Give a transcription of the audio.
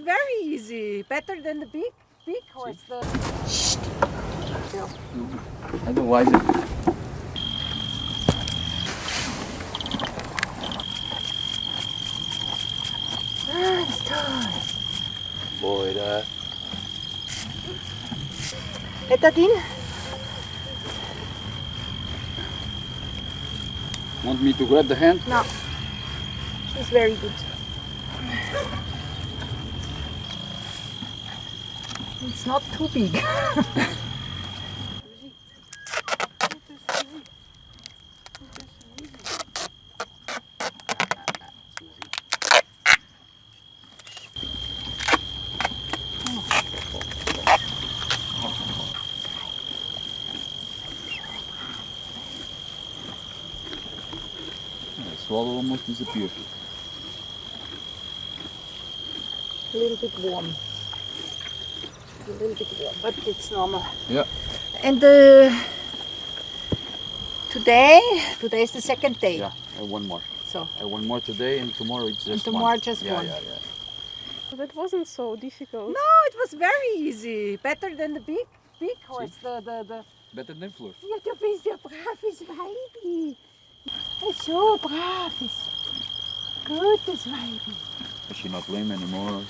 very easy. Better than the big horse. Shh. Otherwise, That's time. boy, that. Etadine? Want me to grab the hand? No. She's very good. It's not too big. The swallow almost disappeared. A little bit warm. A little bit warm, but it's normal. Yeah. And today is the second day. Yeah, one more. So. One more today, and tomorrow it's just tomorrow one. just yeah, one. Yeah, yeah. That wasn't so difficult. No, it was very easy. Better than the big horse. The Better than Fleur. Ja, du bist ja braves Weibi. So braves. Gutes Weibi. Is she not lame anymore?